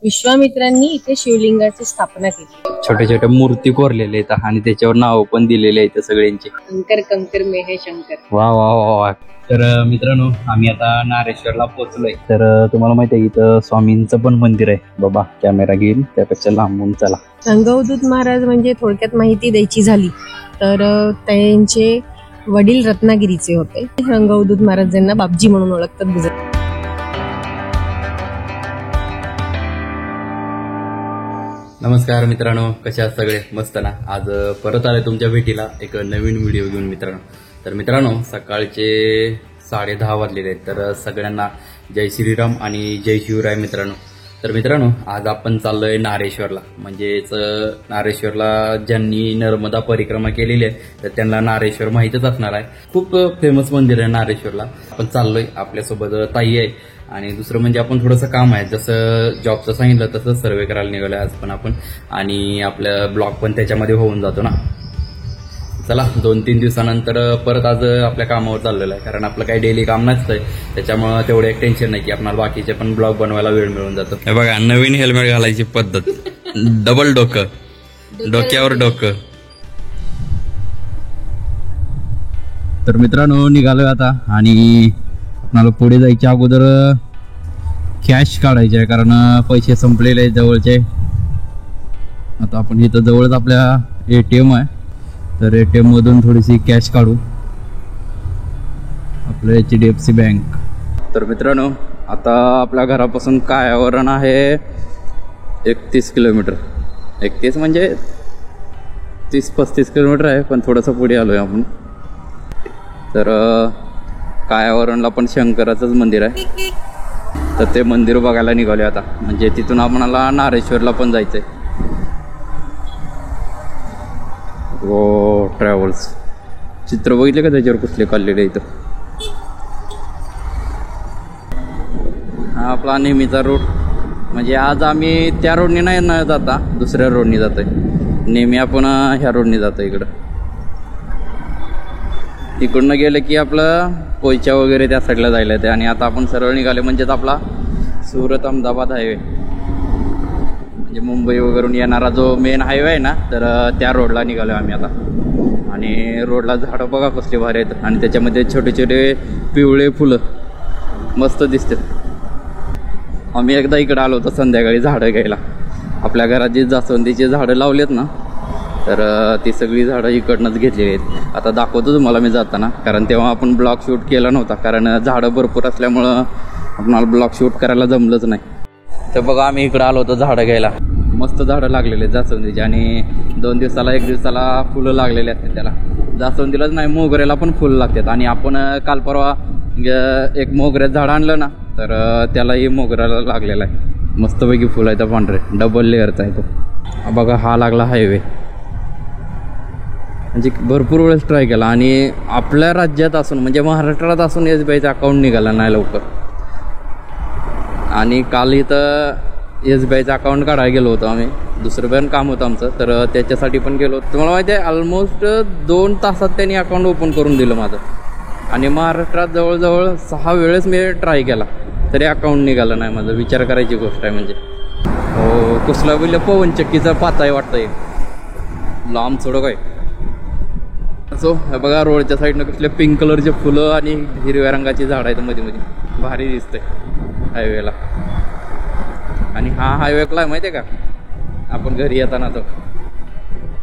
विश्वामित्रांनी इथे शिवलिंगाची स्थापना केली। छोटे छोटे मूर्ती कोरलेले आहेत आणि त्याच्यावर नाव पण दिलेले आहेत सगळ्यांची। शंकर कंकर में है शंकर। वा वा वा वा। तर मित्रांनो, आम्ही आता नारेश्वरला पोहोचलोय। तर तुम्हाला माहिती आहे इथं स्वामींचं पण मंदिर आहे। बाबा कॅमेरा घेईल त्यापेक्षा लांबून चला। रंगवदूत महाराज म्हणजे थोडक्यात माहिती द्यायची झाली तर त्यांचे वडील रत्नागिरीचे होते। रंगवदूत महाराजांना बापजी म्हणून ओळखतात। नमस्कार मित्रांनो, कशा आहात सगळे? मस्त ना? आज परत आले तुमच्या भेटीला एक नवीन व्हिडिओ घेऊन मित्रांनो। तर मित्रांनो, सकाळचे 10:30 वाजलेले आहेत। तर सगळ्यांना जय श्रीराम आणि जय शिवराय मित्रांनो। तर मित्रांनो, आज आपण चाललोय नारेश्वरला। म्हणजेच नारेश्वरला ज्यांनी नर्मदा परिक्रमा केलेली आहे तर त्यांना नारेश्वर माहीतच असणार आहे। खूप फेमस मंदिर आहे नारेश्वरला। आपण चाललोय, आपल्यासोबत ताई आहे आणि दुसरं म्हणजे आपण थोडंसं काम आहे, जसं जॉबचं सांगितलं तसं सर्वे करायला निघालोय आज पण आपण। आणि आपला ब्लॉग पण त्याच्यामध्ये होऊन जातो ना। चला, 2-3 दिवसानंतर परत आज आपल्या कामावर चाललेलं आहे, कारण आपलं काही डेली काम नसतंय त्याच्यामुळे तेवढं एक टेन्शन नाही की आपल्याला बाकीचे पण ब्लॉग बनवायला वेळ मिळून जातो। हे बघा, नवीन हेल्मेट घालायची पद्धत, डबल डोकं, डोक्यावर डोकं। तर मित्रांनो, निघालोय आता आणि आपल्याला पुढे जायच्या अगोदर कॅश काढायचे आहे, कारण पैसे संपलेले आहेत जवळचे। आता आपण इथं जवळच आपल्या ATM आहे, तर ATM मधून थोडीशी कॅश काढू, आपलं HDFC बँक। तर मित्रांनो, आता आपल्या घरापासून कायावरण आहे 31 किलोमीटर। 31 म्हणजे 30-35 किलोमीटर आहे, पण थोडंसं पुढे आलोय आपण। तर कायावरणला पण शंकराचंच मंदिर आहे, तर ते मंदिर बघायला निघाले आता। म्हणजे तिथून आपल्याला नारेश्वरला पण जायचंय। ओ ट्रॅव्हल्स, चित्र बघितले का त्याच्यावर कुठले काढलेले इथं? हा आपला नेहमीचा रोड। म्हणजे आज आम्ही त्या रोडने नाही न जाता दुसऱ्या रोडने जातोय। नेहमी आपण ह्या रोडने जातो इकडं। इकडनं गेलं की आपलं पोयच्या वगैरे त्या साईडला जायला येते। आणि आता आपण सरळ निघाले म्हणजेच आपला सुरत अहमदाबाद हायवे, म्हणजे मुंबई वगैरून येणारा जो मेन हायवे आहे ना, तर त्या रोडला निघालो आम्ही आता। आणि रोडला झाडं बघा कसले भारी आहेत, आणि त्याच्यामध्ये छोटे छोटे पिवळे फुलं मस्त दिसतात। आम्ही एकदा इकडं आलो होतो संध्याकाळी झाडं घ्यायला। आपल्या घरात जी जास्वंदीची झाडं लावलेत ना, तर ती सगळी झाडं इकडनंच घेतलेली आहेत। आता दाखवतो तुम्हाला मी जाताना, कारण तेव्हा आपण ब्लॉग शूट केला नव्हता, कारण झाडं भरपूर असल्यामुळं आपणाला ब्लॉग शूट करायला जमलंच नाही। तर बघा, आम्ही इकडं आलो होतो झाडं घ्यायला। मस्त झाडं लागलेले आहेत जास्वंदीची, आणि 1 दिवसाला फुलं लागलेली असतात त्याला। जास्वंदीलाच नाही, मोगऱ्याला पण फुलं लागतात। आणि आपण काल परवा एक मोगऱ्याचं झाड आणलं ना, तर त्यालाही मोगऱ्याला लागलेला आहे। मस्तपैकी फुलं आहे, तर पांढरे डबल लेअरचा आहे तो। बघा, हा लागला हायवे। म्हणजे भरपूर वेळेस ट्राय केला, आणि आपल्या राज्यात असून म्हणजे महाराष्ट्रात असून SBIचं अकाउंट निघाला नाही लवकर। आणि काल इथं SBIचं अकाउंट काढायला गेलो होतो आम्ही, दुसरं पण काम होतं आमचं, तर त्याच्यासाठी पण गेलो होतो। तुम्हाला माहिती आहे, ऑलमोस्ट 2 तासात त्यांनी अकाउंट ओपन करून दिलं माझं। आणि महाराष्ट्रात जवळजवळ 6 वेळेस मी ट्राय केला तरी अकाउंट निघालं नाही माझं। विचार करायची गोष्ट आहे म्हणजे। हो, कुसला बिल पवनचक्कीचा पाता आहे वाटतंय, लांब सोडं काय। सो हे बघा, रोडच्या साईडनं कसले पिंक कलरचे फुलं आणि हिरव्या रंगाची झाड आहेत मध्ये मध्ये, भारी दिसतंय हायवेला। आणि हा हायवे काय माहिती आहे का, आपण घरी येताना तो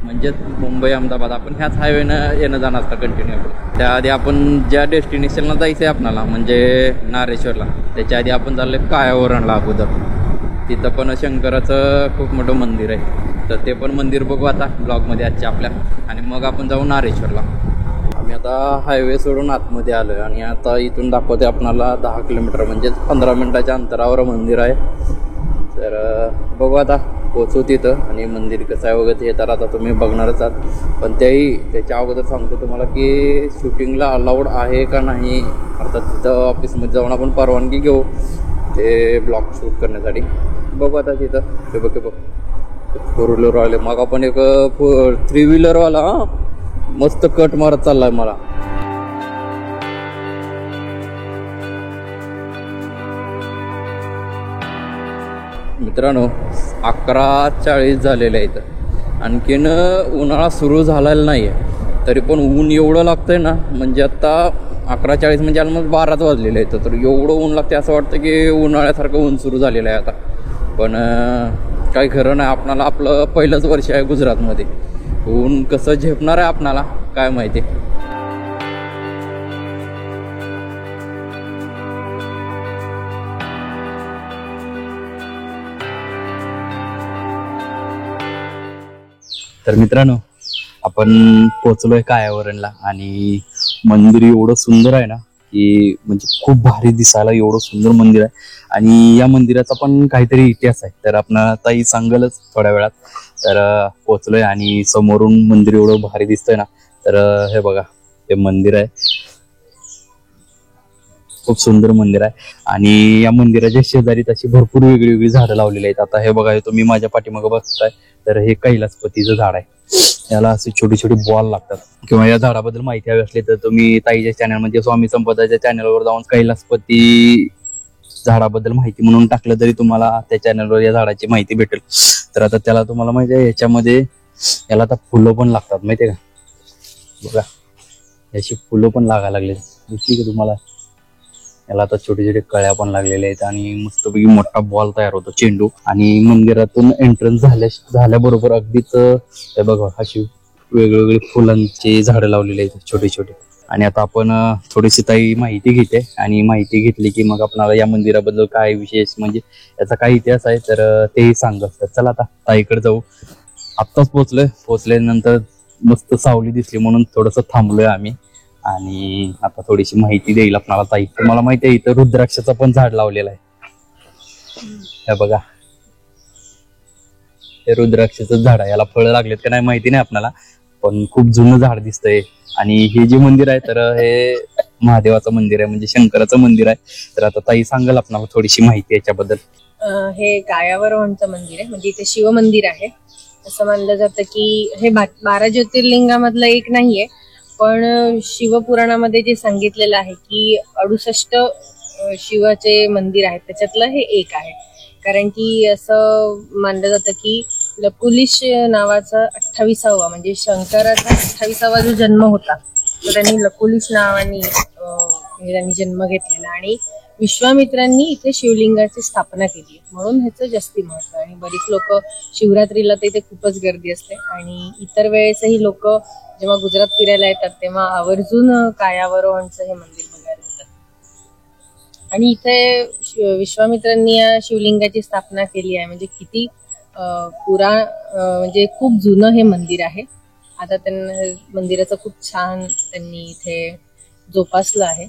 म्हणजेच मुंबई अहमदाबाद आपण ह्याच हायवेनं येणं जाणं असतं कंटिन्यू आपलं। त्याआधी आपण ज्या डेस्टिनेशनला जायचं आहे आपल्याला, म्हणजे नारेश्वरला, त्याच्या आधी आपण चाललोय कायावरणला अगोदर। तिथं पण शंकराचं खूप मोठं मंदिर आहे, तर ते पण मंदिर बघू आता ब्लॉगमध्ये आजच्या आपल्या। आणि मग आपण जाऊ नारेश्वरला। आम्ही आता हायवे सोडून आतमध्ये आलो आहे, आणि आता इथून दाखवते आपणाला 10 किलोमीटर म्हणजेच 15 मिनिटाच्या अंतरावर मंदिर आहे। तर बघू आता पोचू तिथं, आणि मंदिर कसं आहे वगैरे हे तर आता तुम्ही बघणारच आहात। पण त्याच्या अगोदर सांगतो तुम्हाला की शूटिंगला अलाउड आहे का नाही। अर्थात तिथं ऑफिसमध्ये जाऊन आपण परवानगी घेऊ ते ब्लॉग शूट करण्यासाठी। बघू आता तिथं। हे बघ 4 व्हीलरवाले, मग आपण एक 3 व्हीलरवाला मस्त कट मारत चाललाय मला। मित्रांनो 11:40 झालेले आहेत. आणखीन उन्हाळा सुरू झालेला नाही आहे, तरी पण ऊन एवढं लागतं आहे ना, म्हणजे आत्ता 11:40 म्हणजे ऑलमोस्ट 12च वाजलेले आहेत. तर एवढं ऊन लागते, असं वाटतं की उन्हाळ्यासारखं ऊन सुरू झालेलं आहे आता. पण काही खरं नाही, आपणाला आपलं पहिलंच वर्ष आहे गुजरातमध्ये. ऊन कसं झेपणार आहे आपणाला काय माहिती. तर मित्रांनो, आपण पोचलोय कायावरणला आणि मंदिर एवढं सुंदर आहे ना की म्हणजे खूप भारी दिसायला एवढं सुंदर मंदिर आहे. आणि या मंदिराचा पण काहीतरी इतिहास आहे, तर आपण ताई सांगलच थोड्या वेळात. तर पोचलोय आणि समोरून मंदिर एवढं भारी दिसतंय ना. तर हे बघा, हे मंदिर आहे, खूप सुंदर मंदिर आहे. आणि या मंदिराच्या शेजारी तशी भरपूर वेगळी वेगळी झाडं लावलेली आहेत. आता हे बघा, तुम्ही माझ्या पाठीमागे बघताय, तर हे कैलासपतीचं झाड आहे. याला असे छोटे छोटे बॉल लागतात. किंवा या झाडाबद्दल माहिती हवी असली तर तुम्ही ताईच्या चॅनल म्हणजे स्वामी संपदाच्या चॅनलवर जाऊन कैलासपती झाडाबद्दल माहिती म्हणून टाकलं तरी तुम्हाला त्या चॅनलवर या झाडाची माहिती भेटेल. तर आता त्याला तुम्हाला माहिती आहे, याच्यामध्ये याला आता फुलं पण लागतात, माहितीये का. बघा, याची फुलं पण लागायला लागले, दिसली का तुम्हाला. याला आता छोटे छोटे कळ्या पण लागलेल्या आहेत आणि मस्तपैकी मोठा बॉल तयार होतो, चेंडू. आणि मंदिरातून एंट्रन्स झाल्याबरोबर अगदीच हे बघा, अशी वेगवेगळी फुलांची झाडं लावलेली आहेत छोटे छोटे. आणि आता आपण थोडीशी ताई माहिती घेते, आणि माहिती घेतली की मग आपल्याला या मंदिराबद्दल काय विशेष म्हणजे याचा काय इतिहास आहे तर तेही सांगत. तर चला आता ताईकडे जाऊ. आत्ताच पोचल्यानंतर मस्त सावली दिसली म्हणून थोडंसं थांबलोय आम्ही, आणि आता थोडीशी माहिती देईल आपल्याला ताई. तुम्हाला माहिती आहे, इथं रुद्राक्षाचं पण झाड लावलेलं आहे. हे बघा, हे रुद्राक्षाचं झाड आहे. याला फळं लागलेत का नाही माहिती नाही आपल्याला, पण खूप जुनं झाड दिसतंय. आणि हे जे मंदिर आहे तर हे महादेवाचं मंदिर आहे, म्हणजे शंकराचं मंदिर आहे. तर आता ताई सांगाल आपल्याला थोडीशी माहिती याच्याबद्दल. हे कायावरणचं मंदिर आहे, म्हणजे इथे शिव मंदिर आहे. असं मानलं जातं की हे 12 ज्योतिर्लिंगामधलं एक नाहीये, पण शिवपुराणामध्ये जे सांगितलेलं आहे की 68 शिवाचे मंदिर आहेत, त्याच्यातलं हे एक आहे. कारण की असं मानलं जातं की लकुलिश नावाचा 28वा म्हणजे शंकराचा 28वा जो जन्म होता, तो त्यांनी लकुलिश नावाने म्हणजे त्यांनी जन्म घेतलेला. आणि विश्वामित्रांनी इथे शिवलिंगाची स्थापना केली, म्हणून ह्याचं जास्ती महत्व. आणि बरीच लोक शिवरात्रीला तर इथे खूपच गर्दी असते, आणि इतर वेळेसही लोक जेव्हा गुजरात फिरायला येतात तेव्हा आवर्जून कायावरणचं हे मंदिर बघायला येतात. आणि इथे विश्वामित्रांनी या शिवलिंगाची स्थापना केली आहे, म्हणजे किती म्हणजे खूप जुनं हे मंदिर आहे. आता त्यांना मंदिराचं खूप छान त्यांनी इथे जोपासलं आहे.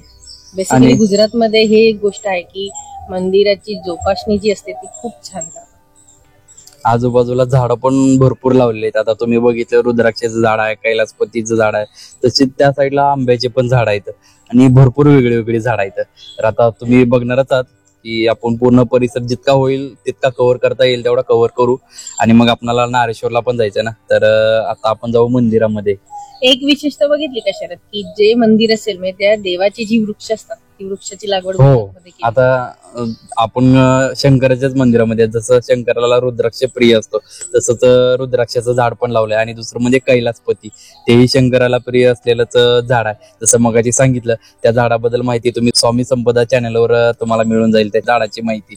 बेसिकली गुजरातमध्ये हे एक गोष्ट आहे की मंदिराची जोपासणी जी असते ती खूप छान करतात. आजूबाजूला झाडं पण भरपूर लावलेली आहेत. आता तुम्ही बघितलं, रुद्राक्षाचं झाड आहे, कैलासपतीचं झाड आहे, तसेच त्या साईडला आंब्याचे पण झाड आहेत आणि भरपूर वेगळी वेगळी झाड आहेत. तर आता तुम्ही बघणारच आहात की आपण पूर्ण परिसर जितका होईल तितका कव्हर करता येईल तेवढा कव्हर करू. आणि मग आपल्याला नारेश्वरला पण जायचं ना, तर आता आपण जाऊ मंदिरामध्ये. एक विशेषता बघितली का शरद, की जे मंदिर असेल म्हणजे त्या देवाची जी वृक्ष असतात ती वृक्षाची लागवड आता आपण शंकराच्याच मंदिरामध्ये, जसं शंकराला रुद्राक्ष प्रिय असतो तसंच रुद्राक्षाचं झाड पण लावलंय. आणि दुसरं म्हणजे कैलासपती, तेही शंकराला प्रिय असलेलंच झाड आहे. जसं मगाशी सांगितलं, त्या झाडाबद्दल माहिती तुम्ही स्वामी संपदा चॅनलवर तुम्हाला मिळून जाईल त्या झाडाची माहिती.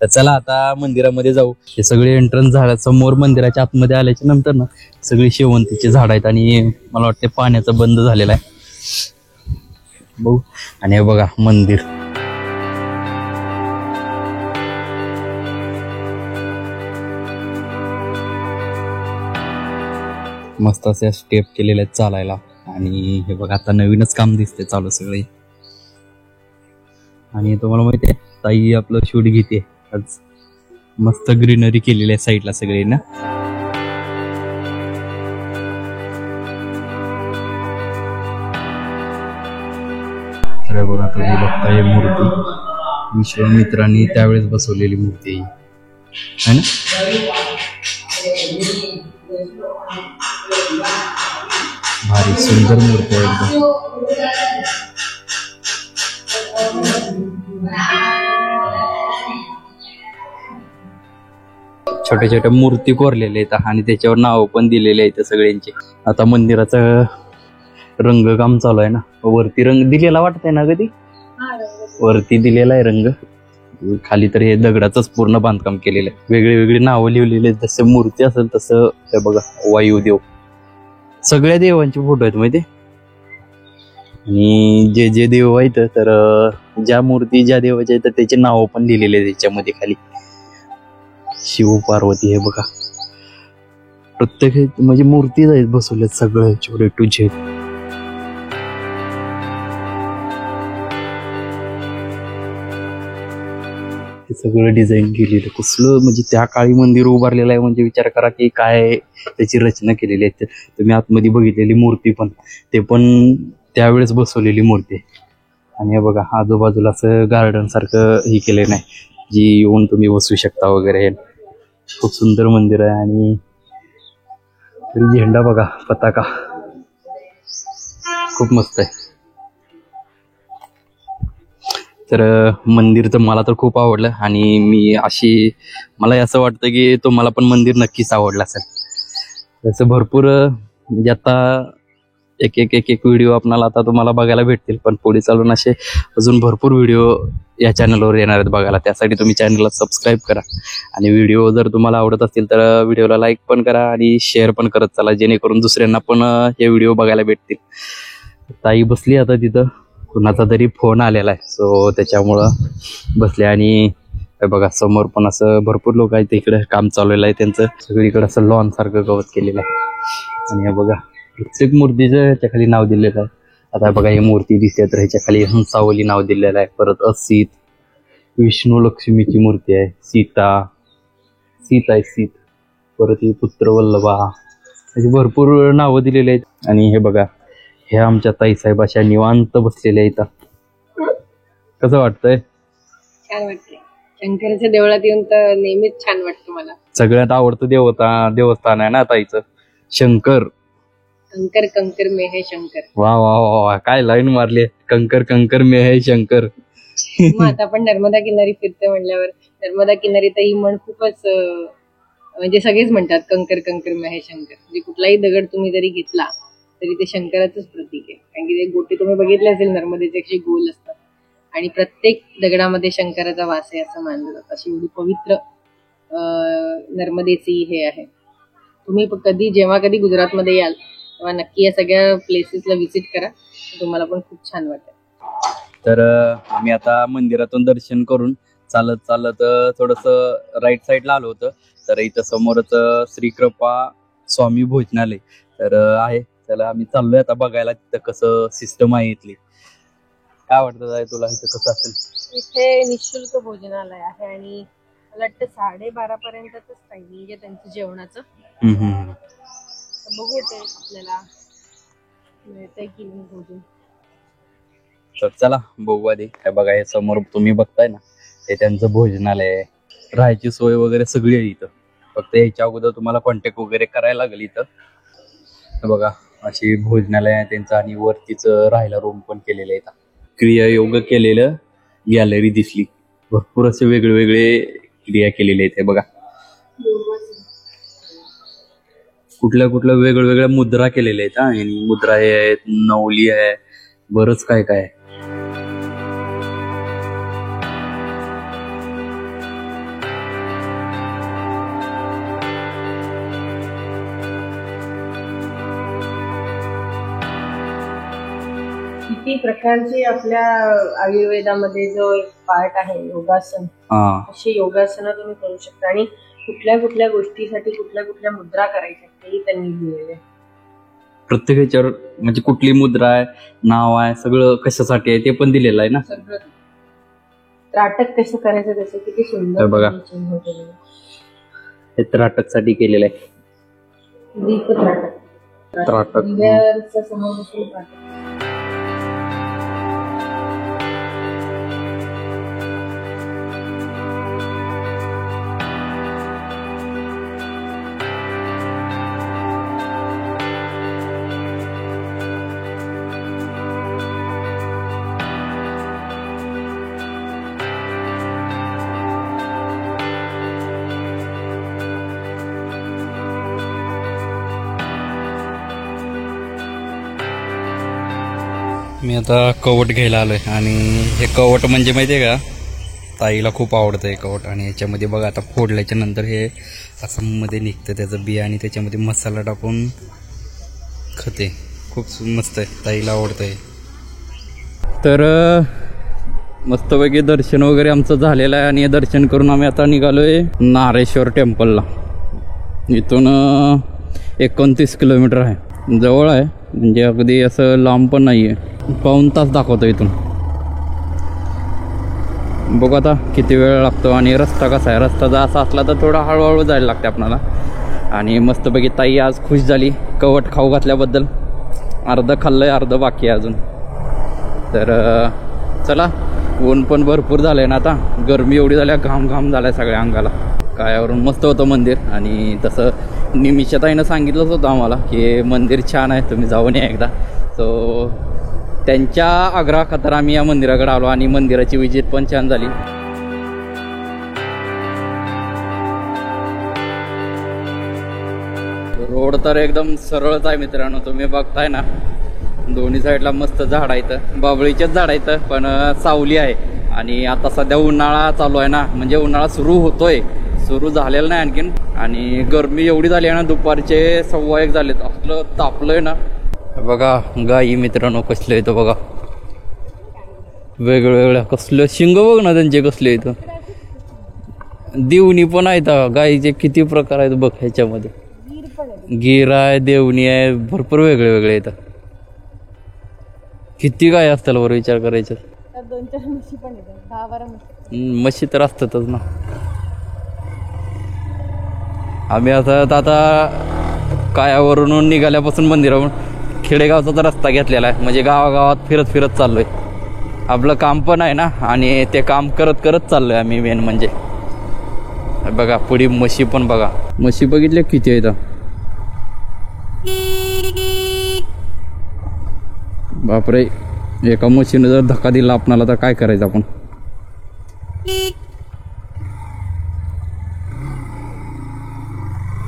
तर चला आता मंदिरामध्ये जाऊ. हे सगळे एंट्रन्स झाड समोर मंदिराच्या आतमध्ये आल्याच्या नंतर ना सगळे शेवंतीचे झाड आहेत, आणि मला वाटते पाण्याचं बंद झालेलं आहे बघू. आणि हे बघा मंदिर, मस्त असे स्टेप केलेले आहेत चालायला. आणि हे बघा, आता नवीनच काम दिसते चालू सगळे. आणि तुम्हाला माहिती आहे, ताई आपलं शूट घेते आज. मस्त ग्रीनरी केलेली आहे साईडला सगळे ना. अरे बघा, तुम्ही बघताय मूर्ती विश्वामित्रांनी त्यावेळेस बसवलेली मूर्ती आहे ना. भारी सुंदर मूर्ती आहे एकदम. छोट्या छोट्या मूर्ती कोरलेल्या आहेत आणि त्याच्यावर नाव पण दिलेले आहेत सगळ्यांचे. आता मंदिराचं रंगकाम चालू आहे ना, वरती रंग दिलेला वाटतंय ना कधी, वरती दिलेला आहे रंग, खाली तर हे दगडाचंच पूर्ण बांधकाम केलेलं आहे. वेगळे वेगळे नावं लिहिलेले आहेत, जसं मूर्ती असेल तसं. हे बघा वायुदेव, सगळ्या देवांचे फोटो आहेत माहिती. आणि जे जे देव आहेत तर ज्या मूर्ती ज्या देवाच्या आहेत त्याचे नाव पण लिहिलेले आहेत त्याच्यामध्ये खाली. शिव पार्वती हे बघा, प्रत्येक म्हणजे मूर्तीच आहेत बसवल्यात सगळे छोटे टू झेड. सगळं डिझाईन केलेलं कसलं, म्हणजे त्या काळी मंदिर उभारलेलं आहे म्हणजे विचार करा की काय त्याची रचना केलेली आहे. तुम्ही आतमध्ये बघितलेली मूर्ती पण, ते पण त्यावेळेस बसवलेली मूर्ती. आणि हे बघा आजूबाजूला असं गार्डन सारखं हे केलेलं नाही, जी येऊन तुम्ही बसू शकता वगैरे. खूप सुंदर मंदिर आहे. आणि झेंडा बघा, पताका खूप मस्त आहे. तर मंदिर तर मला तर खूप आवडलं आणि मला असं वाटतं की तुम्हाला पण मंदिर नक्कीच आवडलं असेल. तसं भरपूर म्हणजे आता एक एक एक एक व्हिडिओ आपल्याला आता तुम्हाला बघायला भेटतील, पण पुढे चालून असे अजून भरपूर व्हिडिओ या चॅनलवर येणार आहेत बघायला. त्यासाठी तुम्ही चॅनलला सबस्क्राईब करा आणि व्हिडिओ जर तुम्हाला आवडत असतील तर व्हिडिओला लाईक पण करा आणि शेअर पण करत चला, जेणेकरून दुसऱ्यांना पण हे व्हिडिओ बघायला भेटतील. ताई बसली आता तिथं, कुणाचा तरी फोन आलेला आहे, सो त्याच्यामुळं बसले. आणि बघा समोर पण असं भरपूर लोक आहेत, इकडे काम चाललेलं आहे त्यांचं. सगळीकडे असं लॉन सारखं गवत केलेलं आहे. आणि हे बघा प्रत्येक मूर्तीचं ह्याच्या खाली नाव दिलेलं आहे. आता बघा ही मूर्ती दिसते तर ह्याच्या खाली हंसावली नाव दिलेलं आहे. परत असीत, विष्णू लक्ष्मीची मूर्ती आहे, सीत आहे सीत, परत ही पुत्रवल्लभा, अशी भरपूर नावं दिलेली आहेत. आणि हे बघा हे आमच्या ताईसाहेब अशा निवांत बसलेल्या आहेत. कसं वाटतंय? छान वाटतंय. शंकराच्या देवळात येऊन तर नेहमीच छान वाटतं मला. सगळ्यात आवडतं देवस्थान आहे ना ताईचं, शंकर. कंकर कंकर में है शंकर. वा वा वा, काय लाईन मारली, कंकर कंकर में है शंकर. मग आता आपण नर्मदा किनारी फिरतोय म्हणल्यावर नर्मदा किनारी तर ही म्हण खूपच म्हणजे सगळेच म्हणतात कंकर कंकर में है शंकर. म्हणजे कुठलाही दगड तुम्ही जरी घेतला तरी ते शंकराचंच प्रतीक आहे. कारण की ते गोटे तुम्ही बघितले असेल नर्मदेचे कसे गोल असतात आणि प्रत्येक दगडामध्ये शंकराचा वास आहे असं मानलं जातं. अशी एवढी पवित्र नर्मदेची हे आहे. तुम्ही जेव्हा कधी गुजरातमध्ये याल तेव्हा नक्की या सगळ्या प्लेसेसला व्हिजिट करा, तुम्हाला पण खूप छान वाटेल. तर आम्ही आता मंदिरातून दर्शन करून चालत चालत थोडस राईट साईडला आलो होतं. तर इथं समोरच श्री कृपा स्वामी भोजनालय तर आहे. त्याला आम्ही चाललोय आता बघायला तिथं कसं सिस्टम आहे इथली. काय वाटतं तुला इथं कसं असेल? इथे निशुल्क भोजनालय आहे आणि मला वाटतं 12:30 पर्यंतच टायमिंग आहे त्यांचं जेवणाचं. बघू ते आपल्याला मिळतंय की नाही भोजन. तर चला बघू आधी. काय बघा हे समोर तुम्ही बघताय ना, हे त्यांचं भोजनालय आहे. राहायची सोय वगैरे सगळी आहे इथं. फक्त याच्या अगोदर तुम्हाला कॉन्टॅक्ट वगैरे करायला लागेल इथं. बघा अशी भोजनालय आहे त्यांचं आणि वरतीच राहायला रूम पण केलेले आहेत. क्रिया योग केलेलं गॅलरी दिसली. भरपूर असे वेगळे क्रिया केलेले आहेत. हे बघा कुठल्या वेगवेगळ्या मुद्रा केलेल्या आहेत. आणि मुद्रा हे आहेत, नवली आहे, बरंच काय काय. किती प्रकारचे आपल्या आयुर्वेदामध्ये जो एक पार्ट आहे योगासन, अशी योगासनं तुम्ही करू शकता आणि कुठल्या गोष्टीसाठी कुठल्या मुद्रा करायच्या तेही त्यांनी लिहिलेलं आहे. प्रत्येक ह्याच्यावर म्हणजे कुठली मुद्रा आहे, नाव आहे, सगळं कशासाठी आहे ते पण दिलेलं आहे ना. सगळं त्राटक कसं करायचं त्याचं किती सुंदर बघा हे त्राटक साठी केलेलं आहे. दीप त्राटक दिव्याचा समोर बसून त्राटक. मी आता कवट घ्यायला आलोय आणि हे कवट म्हणजे माहिती आहे का, ताईला खूप आवडतं हे कवट. आणि याच्यामध्ये बघा आता फोडल्याच्या नंतर हे असं मध्ये निघतं त्याचं बिया आणि त्याच्यामध्ये मसाला टाकून खाते. खूप मस्त आहे, ताईला आवडतं हे. तर मस्तपैकी दर्शन वगैरे आमचं झालेलं आहे आणि दर्शन करून आम्ही आता निघालोय नारेश्वर टेम्पलला. इथून 29 किलोमीटर आहे, जवळ आहे, म्हणजे अगदी असं लांब पण नाही आहे. पाऊण तास दाखवतो इथून. बघू आता किती वेळ लागतो आणि रस्ता कसा आहे. रस्ता जर असा असला तर थोडा हळूहळू जायला लागते आपल्याला. आणि मस्तपैकी ताई आज खुश झाली कवट खाऊ घातल्याबद्दल. अर्धं खाल्लं आहे, अर्धं बाकी आहे अजून. तर चला, ऊन पण भरपूर झालं आहे ना आता, गरमी एवढी झाल्या, घाम झाला आहे सगळ्या अंगाला. कायावरून मस्त होतं मंदिर. आणि तसं निमिषताईनं सांगितलंच होतं आम्हाला की मंदिर छान आहे, तुम्ही जाऊन या एकदा. सो त्यांच्या आग्रहाखातर आम्ही या मंदिराकडे आलो आणि मंदिराची विजिट पण छान झाली. रोड तर एकदम सरळच आहे मित्रांनो, तुम्ही बघताय ना, दोन्ही साईडला मस्त झाड आहेत, बाबळीचेच झाड आहेत, पण सावली आहे. आणि आता सध्या उन्हाळा चालू आहे ना, म्हणजे उन्हाळा सुरू झालेला नाही आणखीन. आणि गरमी एवढी झाली आहे ना, दुपारचे 1:15 झालेत, असलं तापलंय ना. बघा गाई मित्रांनो कसले येतं बघा, वेगवेगळ्या कसलं शिंग बघ ना त्यांचे कसले येतं. देवणी पण आहेत गाईचे, किती प्रकार आहेत बघ ह्याच्यामध्ये. गीर आहे, देवणी आहे, भरपूर वेगळे येतात. किती गाय असतील वर विचार करायचा. 2-4 म्हशी पण येतात, 10-12 म्हशी. म्हशी तर असतातच ना. आम्ही आता कायावरून निघाल्यापासून मंदिरावरून खेडेगावचा रस्ता घेतलेला आहे, म्हणजे गावागावात फिरत चाललोय. आपलं काम पण आहे ना, आणि ते काम करत चाललोय आम्ही. मेन म्हणजे बघा पुढे म्हशी पण बघा, म्हशी बघितले किती आहेत. बापरे, एका म्हशीने जर धक्का दिला आपणाला तर काय करायचं आपण.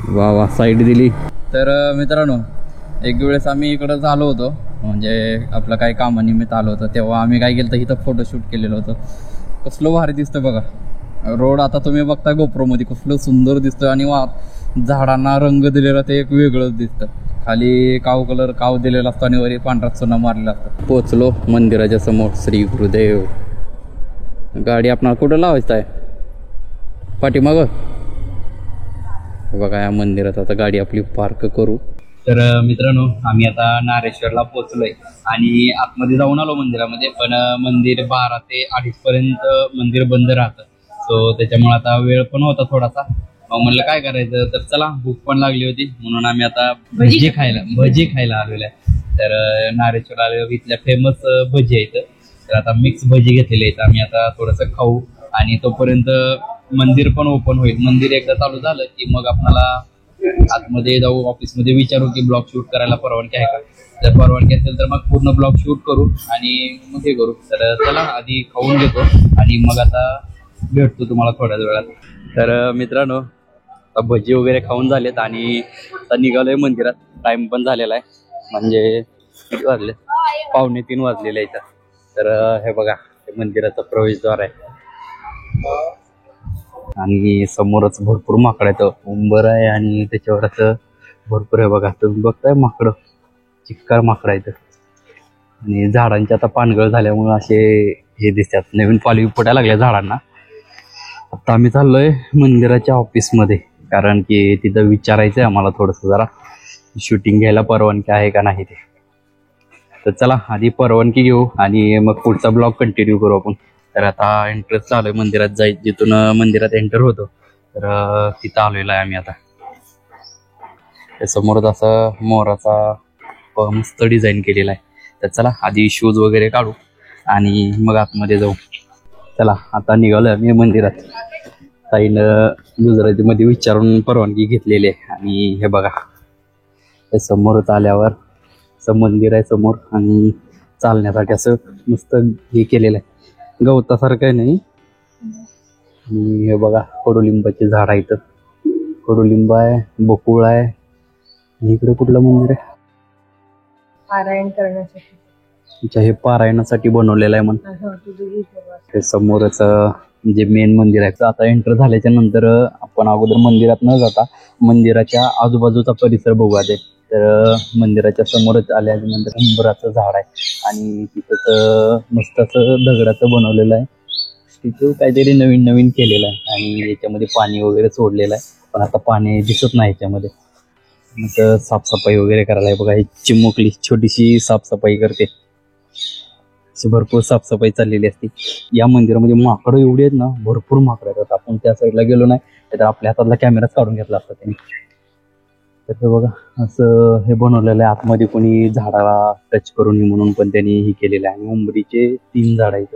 वा साईड दिली. तर मित्रांनो, एक वेळेस आम्ही इकडंच आलो होतो, म्हणजे आपलं काही कामानिमित्त आलो होतं. तेव्हा आम्ही काय केलं तर इथं फोटोशूट केलेलं होतं. कसलं भारी दिसतं बघा रोड. आता तुम्ही बघताय गोप्रोमध्ये कसलं सुंदर दिसतं. आणि झाडांना रंग दिलेला ते एक वेगळंच दिसतं. खाली काव दिलेला असतो आणि वरी पांढरा चुना मारलेला असतो. पोचलो मंदिराच्या समोर. श्री गुरुदेव. गाडी आपणाला कुठं लावायचं आहे, पाठीमागं बघा. या मंदिरात आता गाडी आपली पार्क करू. तर मित्रांनो, आम्ही आता नारेश्वरला पोहोचलोय आणि आतमध्ये जाऊन आलो मंदिरामध्ये. पण मंदिर 12 ते 2:30 पर्यंत मंदिर बंद राहतं. सो त्याच्यामुळे आता वेळ पण होता थोडासा. मग म्हणलं काय करायचं, तर चला भूक पण लागली होती, म्हणून आम्ही आता भजी खायला आलेलो आहे. तर नारेश्वर आले, इथल्या फेमस भजी आहेत. तर आता मिक्स भजी घेतलेली आहेत. आम्ही आता थोडंसं खाऊ आणि तोपर्यंत मंदिर पण ओपन होईल. मंदिर एकदा चालू झालं की मग आपल्याला आतमध्ये जाऊ, ऑफिसमध्ये विचारू की ब्लॉग शूट करायला परवानगी आहे का. जर परवानगी असेल तर मग पूर्ण ब्लॉग शूट करू आणि मग हे करू. तर चला आधी खाऊन घेतो आणि मग आता भेटतो तुम्हाला थोड्याच वेळात. तर मित्रांनो, भजी वगैरे खाऊन झालेत आणि आता निघालोय मंदिरात. टाइम पण झालेला आहे, म्हणजे किती वाजले, 2:45 वाजलेले आहेत. तर हे बघा, हे मंदिराचा प्रवेशद्वार आहे आणि समोरच भरपूर माकड आहेत. उंबर आहे आणि त्याच्यावर असं भरपूर आहे बघा. तुम्ही बघताय माकडं, चिक्कार माकडं आहेत. आणि झाडांची आता पानगळ झाल्यामुळे असे हे दिसतात, नवीन पालवी फुटायला लागल्या झाडांना. आता आम्ही चाललोय मंदिराच्या ऑफिसमध्ये, कारण की तिथं विचारायचं आहे आम्हाला थोडंसं जरा शूटिंग घ्यायला परवानगी आहे का नाही ते. तर चला आधी परवानगी घेऊ आणि मग पुढचा ब्लॉग कंटिन्यू करू आपण. तर आता एंट्रन्स आलोय मंदिरात जायचं, जिथून मंदिरात एंटर होतो. तर तिथं आलेलो आहे आम्ही आता. समोरच असं मोराचा मस्त डिझाईन केलेला आहे. तर चला आधी शूज वगैरे काढू आणि मग आतमध्ये जाऊ. चला आता निघालोय आम्ही मंदिरात. ताईनं गुजरातीमध्ये विचारून परवानगी घेतलेली आहे. आणि हे बघा, हे समोरच आल्यावर असं मंदिर आहे समोर आणि चालण्यासाठी असं मस्त हे केलेलं आहे, गवतासारखं आहे नाही. आणि हे बघा, कडुलिंबाचे झाड आहे इथं. कडुलिंब आहे, बकुळ आहे. आणि इकडे कुठलं मंदिर आहे, पारायण करण्यासाठी. अच्छा, हे पारायणासाठी बनवलेलं आहे म्हणून. हे समोरच जे मेन मंदिर आहे. तर आता एंटर झाल्याच्या नंतर आपण अगोदर मंदिरात न जाता मंदिराच्या आजूबाजूचा परिसर बघू दे. तर मंदिराच्या समोरच आल्यानंतर उंबराचं झाड आहे आणि तिथंच मस्त असं दगडाचं बनवलेलं आहे. तिथं काहीतरी नवीन नवीन केलेलं आहे आणि याच्यामध्ये पाणी वगैरे सोडलेलं आहे, पण आता पाणी दिसत नाही याच्यामध्ये. मग साफसफाई वगैरे करायला आहे बघा. ही चिमुकली छोटीशी साफसफाई करते. भरपूर साफसफाई चाललेली असते. या मंदिरामध्ये माकडं एवढी आहेत ना, भरपूर माकडं आहेत. आपण त्या साईडला गेलो नाही तर आपल्या हातातला कॅमेराच काढून घेतला असता त्यांनी. तर बघा असं हे बनवलेलं आहे. आतमध्ये कोणी झाडाला टच करून नये म्हणून पण त्यांनी हे केलेलं आहे. आणि उंबरीचे 3 झाड आहेत.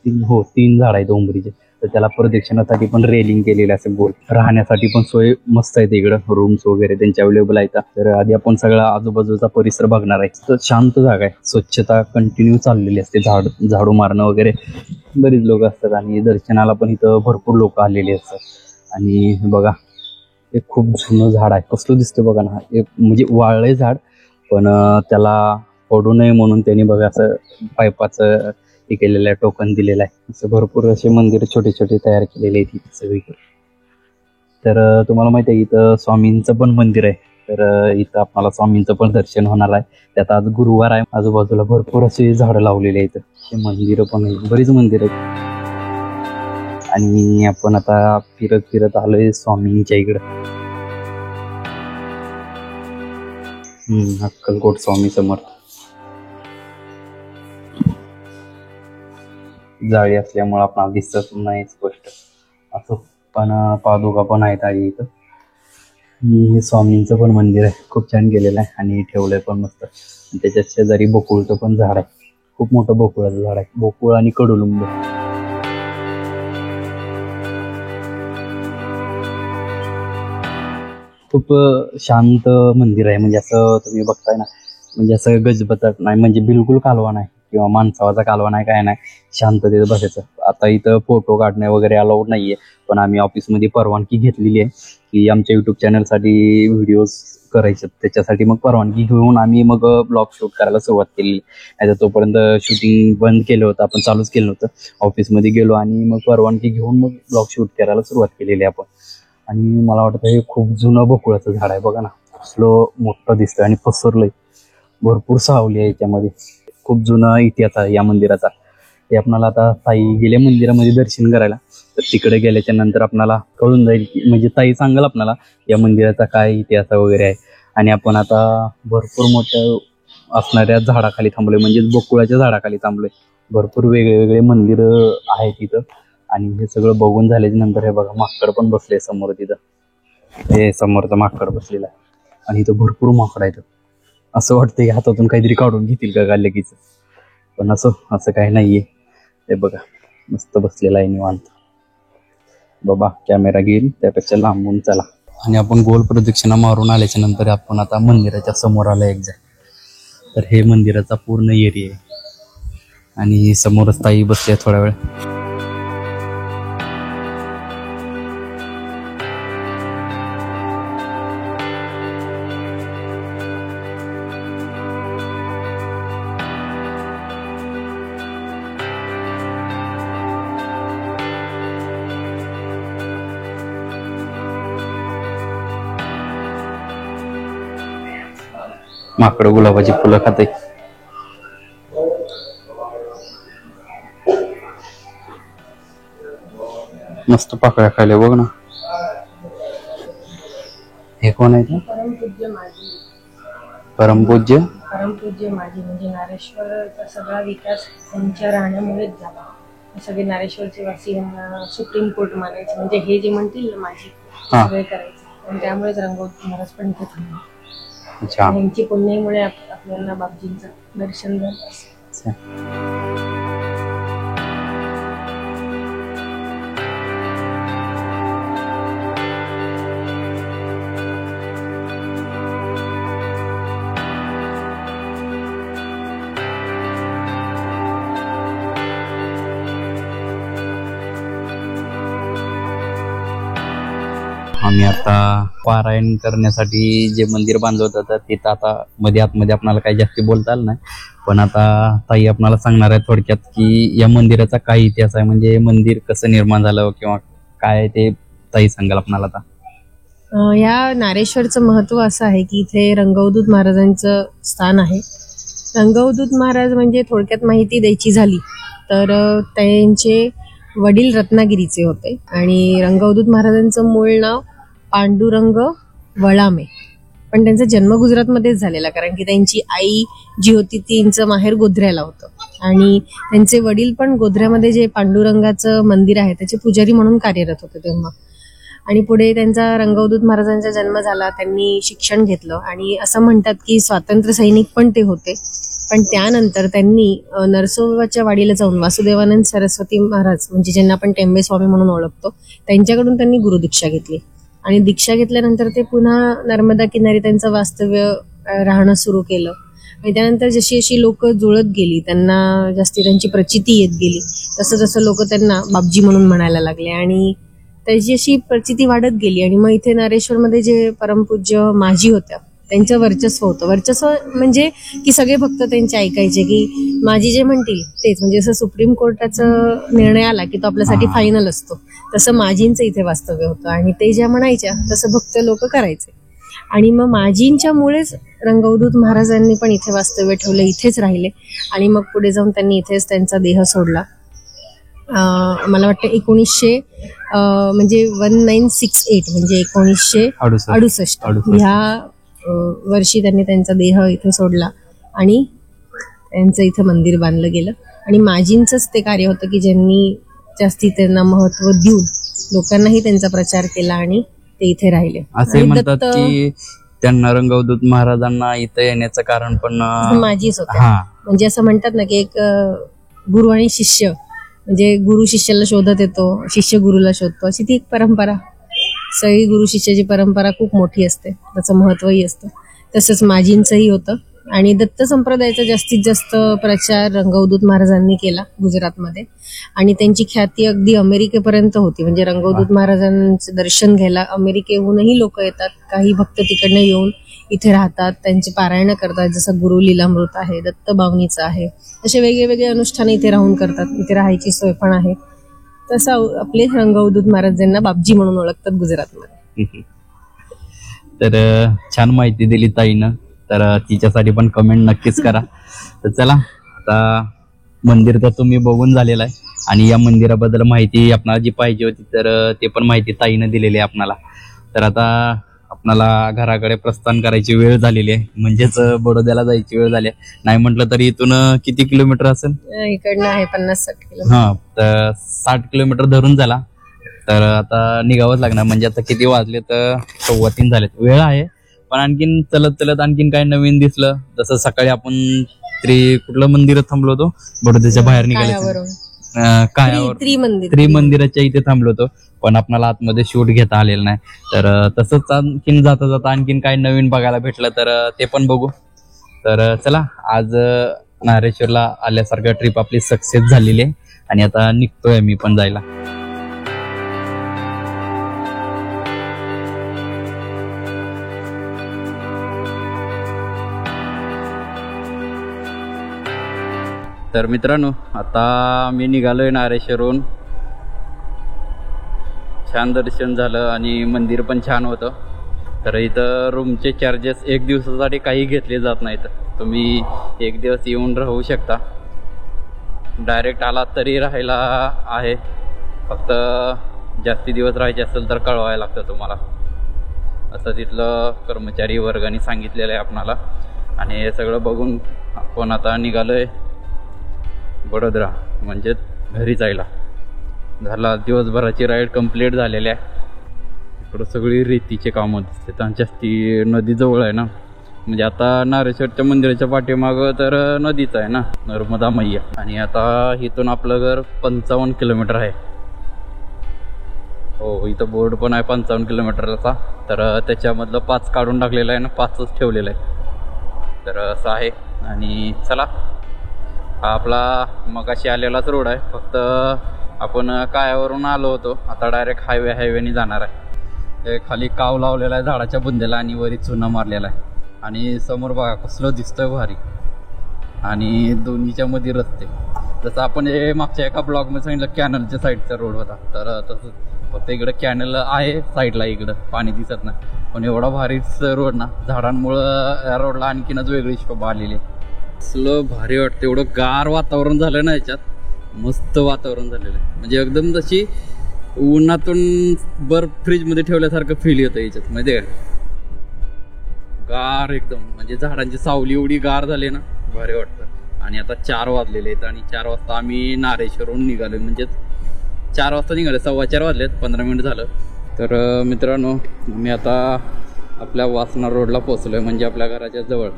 3 झाड आहेत उंबरीचे. तर त्याला प्रदक्षिणासाठी पण रेलिंग केलेलं असं गोल. राहण्यासाठी पण सोय मस्त आहे इकडं. रूम्स वगैरे त्यांचे अवेलेबल आहेत. तर आधी आपण सगळा आजूबाजूचा परिसर बघणार आहे. तर शांत जागा आहे. स्वच्छता कंटिन्यू चाललेली असते. झाडू मारणं वगैरे बरीच लोक असतात आणि दर्शनाला पण इथं भरपूर लोक आलेली असतात. आणि बघा हे खूप जुनं झाड आहे. कसलं दिसतं बघा ना. हे म्हणजे वाळलंय झाड, पण त्याला पडू नये म्हणून त्यांनी बघा असं पाईपाचं हे केलेलं आहे, टोकन दिलेलं आहे. असं भरपूर असे मंदिर छोटे छोटे तयार केलेले आहेत इथे सगळीकडे. तर तुम्हाला माहिती आहे इथं स्वामींचं पण मंदिर आहे. तर इथं आपल्याला स्वामींचं पण दर्शन होणार आहे. त्यात आज गुरुवार आहे. आजूबाजूला भरपूर असे झाडं लावलेले आहेत. ते मंदिरं पण आहेत, बरीच मंदिर आहेत. आणि आपण आता फिरत फिरत आलोय स्वामींच्या इकडं. अक्कलकोट स्वामी समर्थ. जाळी असल्यामुळे आपल्याला दिसत नाही स्पष्ट असं, पण पादुका पण आहेत आहे इथं. हे स्वामींचं पण मंदिर आहे. खूप छान केलेलं आहे आणि ठेवलंय पण मस्त. त्याच्या शेजारी बकुळचं पण झाड आहे. खूप मोठं बकुळाचं झाड आहे. बकुळ आणि कडुलिंब. खूप शांत मंदिर आहे. म्हणजे असं तुम्ही बघताय ना, म्हणजे असं गजबजत नाही, म्हणजे बिलकुल कालवा नाही किंवा माणसावाचा कालवा नाही, काय नाही. शांततेत बसायचं. आता इथं फोटो काढणे वगैरे अलाउड नाहीये, पण आम्ही ऑफिसमध्ये परवानगी घेतलेली आहे की आमच्या युट्यूब चॅनलसाठी व्हिडिओज करायचे. त्याच्यासाठी मग परवानगी घेऊन आम्ही मग ब्लॉग शूट करायला सुरुवात केली. नाही तर तोपर्यंत शूटिंग बंद केलं होतं, आपण चालूच केलं नव्हतं. ऑफिसमध्ये गेलो आणि मग परवानगी घेऊन मग ब्लॉग शूट करायला सुरुवात केलेली आपण. आणि मला वाटतं हे खूप जुनं बकुळाचं झाड आहे बघा ना. कसलं मोठं दिसतं आणि पसरलंय. भरपूर सावली आहे याच्यामध्ये. खूप जुना इतिहास आहे या मंदिराचा. ते आपल्याला आता ताई गेल्या मंदिरामध्ये दर्शन करायला, तर तिकडे गेल्याच्या नंतर आपल्याला कळून जाईल की म्हणजे ताई सांगाल आपल्याला या मंदिराचा काय इतिहास वगैरे आहे. आणि आपण आता भरपूर मोठ्या असणाऱ्या झाडाखाली थांबलोय, म्हणजेच बकुळाच्या झाडाखाली थांबलोय. भरपूर वेगळे वेगळे मंदिरं आहेत तिथं. आणि हे सगळं बघून झाल्याच्या नंतर हे बघा माकड पण बसले समोर तिथं. हे समोरचं माकड बसलेलं आहे आणि इथं भरपूर माकड आहेत. असं वाटतं की हातातून काहीतरी काढून घेतील का लगेच, पण असं काही नाहीये. हे बघा मस्त बसलेला आहे निवांत. बाबा कॅमेरा घेईल त्यापेक्षा लांबून चला. आणि आपण गोल प्रदक्षिणा मारून आल्याच्या नंतर आपण आता मंदिराच्या समोर आलो एक्झॅक्ट. तर हे मंदिराचा पूर्ण एरिया आहे आणि समोरच ताई बसले थोडा वेळ. माकड गुलाबाची फुलं खाते. मस्त पाकळ्या खायला बघ ना. हे कोण आहे? परमपूज्य माझी. परमपूज्य माझी म्हणजे नारेश्वरचा सगळा विकास त्यांच्या राहण्यामुळेच झाला. सगळे नारेश्वरचे वासी यांना सुप्रीम कोर्ट मानायचे. म्हणजे हे जे म्हणतील ना माझी सगळे करायचे. आणि त्यामुळेच रंगवत महाराज पण इथे थांबले. यांची पुण्यामुळे आपल्याला बापजींचं दर्शन झालं. आम्ही आता पारायण करण्यासाठी जे मंदिर बांधलं होतं तर तिथं आता आतमध्ये आपल्याला काही जास्ती बोलता आलं नाही, पण आता ताई आपल्याला सांगणार आहे थोडक्यात की या मंदिराचा काय इतिहास आहे, म्हणजे हे मंदिर कसं निर्माण झालं किंवा काय ते ताई सांगाल आपल्याला आता. या नारेश्वरचं महत्त्व असं आहे की इथे रंगवदूत महाराजांचं स्थान आहे. रंगवदूत महाराज म्हणजे थोडक्यात माहिती द्यायची झाली तर त्यांचे वडील रत्नागिरीचे होते आणि रंगवदूत महाराजांचं मूळ नाव पांडुरंग वळामे, पण त्यांचा जन्म गुजरातमध्येच झालेला, कारण की त्यांची आई जी होती तिचं माहेर गोध्र्याला होतं आणि त्यांचे वडील पण गोध्र्यामध्ये जे पांडुरंगाचं मंदिर आहे त्याचे पुजारी म्हणून कार्यरत होते तेव्हा. आणि पुढे त्यांचा रंगवदूत महाराजांचा जन्म झाला, त्यांनी शिक्षण घेतलं आणि असं म्हणतात की स्वातंत्र्य सैनिक पण ते होते. पण त्यानंतर त्यांनी नरसोबाच्या वाडीला जाऊन वासुदेवानंद सरस्वती महाराज म्हणजे ज्यांना आपण टेंबे स्वामी म्हणून ओळखतो त्यांच्याकडून त्यांनी गुरुदीक्षा घेतली आणि दीक्षा घेतल्यानंतर ते पुन्हा नर्मदा किनारी त्यांचं वास्तव्य राहणं सुरू केलं. आणि त्यानंतर जशी अशी लोक जुळत गेली, त्यांना जास्ती त्यांची प्रचिती येत गेली, तसं तसं लोक त्यांना बापजी म्हणून म्हणायला लागले आणि त्याची अशी प्रचिती वाढत गेली. आणि मग इथे नारेश्वरमध्ये जे परमपूज्य माजी होत्या त्यांचं वर्चस्व होतं. वर्चस्व म्हणजे की सगळे भक्त त्यांचे ऐकायचे की माजी जे म्हणतील तेच, म्हणजे जसं सुप्रीम कोर्टाचा निर्णय आला की तो आपल्यासाठी फायनल असतो तसं माजींचं इथे वास्तव्य होतं आणि ते ज्या म्हणायच्या तसं भक्त लोक करायचे. आणि मग माजींच्यामुळेच रंगवदूत महाराजांनी पण इथे वास्तव्य ठेवलं, इथेच राहिले आणि मग पुढे जाऊन त्यांनी इथेच त्यांचा देह सोडला. मला वाटतं 1900 म्हणजे 1968 म्हणजे 1968 ह्या वर्षी त्यांनी त्यांचा देह इथे सोडला आणि त्यांचं इथं मंदिर बांधलं गेलं. आणि माजींचंच ते कार्य होतं की ज्यांनी जास्ती त्यांना महत्व देऊन लोकांनाही त्यांचा प्रचार केला आणि ते इथे राहिले. असे म्हणतात की त्यांना रंगवदूत महाराजांना इथं येण्याचं कारण पण माजीच होते. म्हणजे असं म्हणतात ना की एक गुरु आणि शिष्य, म्हणजे गुरु शिष्याला शोधत येतो, शिष्य गुरुला शोधतो, अशी ती एक परंपरा. सगळी गुरु शिष्याची परंपरा खूप मोठी असते, त्याचं महत्वही असतं. तसंच माजींचंही होतं. आणि दत्त संप्रदायाचा जास्तीत जास्त प्रचार रंगवदूत महाराजांनी केला गुजरातमध्ये आणि त्यांची ख्याती अगदी अमेरिकेपर्यंत होती. म्हणजे रंगवदूत महाराजांचं दर्शन घ्यायला अमेरिकेहूनही लोक येतात, काही भक्त तिकडनं येऊन इथे राहतात, त्यांची पारायण करतात, जसं गुरु लीलामृत आहे, दत्त बावनीचं आहे, असे वेगवेगळे अनुष्ठान इथे राहून करतात. इथे राहायची सोय पण आहे. तसं आपले रंगवदूत महाराजांना बापजी म्हणून ओळखतात गुजरातमध्ये. तर छान माहिती दिली ताईनं, तर तिच्यासाठी पण कमेंट नक्कीच करा. तर चला, आता मंदिर तर तुम्ही बघून झालेलं आहे आणि या मंदिराबद्दल माहिती आपल्याला जी पाहिजे होती तर ते पण माहिती ताईनं दिलेली आहे आपणाला. तर आता आपणाला घराकडे प्रस्थान करायची वेळ झालेली आहे, म्हणजेच बडोद्याला जायची वेळ झाली आहे. नाही म्हटलं तरी इथून किती किलोमीटर असेल? इकडनं आहे 50-60 किलोमीटर. तर 60 किलोमीटर धरून झाला. तर आता निघावंच लागणार. म्हणजे आता किती वाजले तर 2:15 झालेत. वेळ आहे, पण आणखीन चलत चलत आणखीन काय नवीन दिसलं. जसं सकाळी आपण कुठलं मंदिरात थांबलो होतो बडोद्याच्या बाहेर निघाल्यावर, त्रिमंदिराच्या इथे थांबलो होतो, पण आपल्याला आतमध्ये शूट घेता आलेलं नाही. तर तसंच आणखीन जाता जाता आणखीन काय नवीन बघायला भेटलं तर ते पण बघू. तर चला, आज नारेश्वरला आल्यासारखं ट्रिप आपली सक्सेस झालेली आहे आणि आता निघतोय मी पण जायला. तर मित्रांनो, आता मी निघालोय नारेश्वरहून. छान दर्शन झालं आणि मंदिर पण छान होतं. तर इथं रूमचे चार्जेस 1 दिवसासाठी काही घेतले जात नाहीत. तुम्ही 1 दिवस येऊन राहू शकता. डायरेक्ट आलात तरी राहायला आहे, फक्त जास्ती दिवस राहायचे असेल तर कळवायला लागतं तुम्हाला, असं तिथलं कर्मचारी वर्गाने सांगितलेलं आहे आपणाला. आणि हे सगळं बघून आपण आता निघालोय बडोदरा, म्हणजे घरी जायला. झाला दिवसभराची राईड कंप्लीट झालेली आहे. इकडं सगळी रेतीचे कामं दिसतात आणि जास्ती नदी जवळ आहे ना, म्हणजे आता नारेश्वरच्या मंदिराच्या पाठीमागं तर नदीच आहे ना, नर्मदा मैया. आणि आता इथून आपलं घर 55 किलोमीटर आहे. हो, इथं बोर्ड पण आहे 55 किलोमीटरचा. तर त्याच्यामधलं 5 काढून टाकलेलं आहे ना, 5च ठेवलेलं आहे. तर असं आहे. आणि चला, हा आपला मगाशी आलेलाच रोड आहे, फक्त आपण कायावरून आलो होतो, आता डायरेक्ट हायवेने जाणार आहे. ते खाली काव लावलेला आहे झाडाच्या बुंदेला आणि वरी चुना मारलेला आहे. आणि समोर बघा कसलं दिसतंय भारी. आणि दोन्हीच्या मध्ये रस्ते, जसं आपण हे मागच्या एका ब्लॉगमध्ये सांगितलं कॅनलच्या साईडचा रोड होता, तर तसंच फक्त इकडं कॅनल आहे साईडला, इकडं पाणी दिसत नाही. पण एवढा भारीच रोड ना, झाडांमुळं या रोडला आणखीनच वेगळी शोभा आलेली आहे. असलं भारी वाटतं, एवढं गार वातावरण झालं ना याच्यात, मस्त वातावरण झालेलं आहे. म्हणजे एकदम जशी उन्हातून बर्फ फ्रीजमध्ये ठेवल्यासारखं फील येतं याच्यात, माहिती आहे का? गार एकदम, म्हणजे झाडांची सावली एवढी गार झाली ना, भारी वाटतं. आणि आता 4 वाजलेले आहेत आणि 4 वाजता आम्ही नारेश्वरहून निघालो. म्हणजेच 4 वाजता निघाले, 4:15 वाजलेत, 15 मिनिट झालं. तर मित्रांनो, मी आता आपल्या वासना रोडला पोचलोय, म्हणजे आपल्या घराच्या जवळ.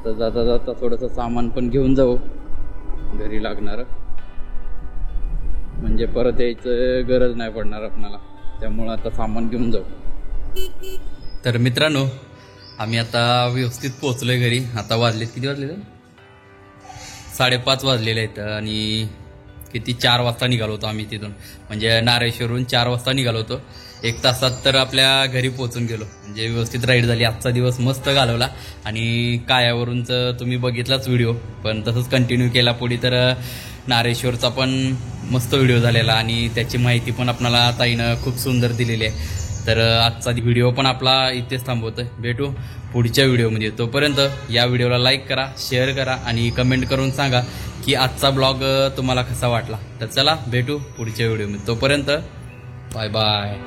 तर जाता जाता थोडंसं सामान पण घेऊन जाऊ घरी लागणार, म्हणजे परत यायचं गरज नाही पडणार आपल्याला. त्यामुळं आता सामान घेऊन जाऊ. तर मित्रांनो, आम्ही आता व्यवस्थित पोहोचलोय घरी. आता वाजलेत, किती वाजले? 5:30 वाजलेले आहेत. आणि किती 4 वाजता निघालो होतो आम्ही तिथून, म्हणजे नारेश्वरहून 4 वाजता निघालो होतो. 1 तासात तर आपल्या घरी पोहोचून गेलो. म्हणजे व्यवस्थित राईड झाली. आजचा दिवस मस्त घालवला. आणि कायावरूनचं तुम्ही बघितलाच व्हिडिओ, पण तसंच कंटिन्यू केला पुढे, तर नारेश्वरचा पण मस्त व्हिडिओ झालेला आणि त्याची माहिती पण आपल्याला ताईनं खूप सुंदर दिलेली आहे. तर आजचा व्हिडिओ पण आपला इथेच थांबवतोय. भेटू पुढच्या व्हिडिओमध्ये. तोपर्यंत या व्हिडिओला लाईक करा, शेअर करा आणि कमेंट करून सांगा की आजचा ब्लॉग तुम्हाला कसा वाटला. तर चला भेटू पुढच्या व्हिडिओमध्ये. तोपर्यंत बाय बाय.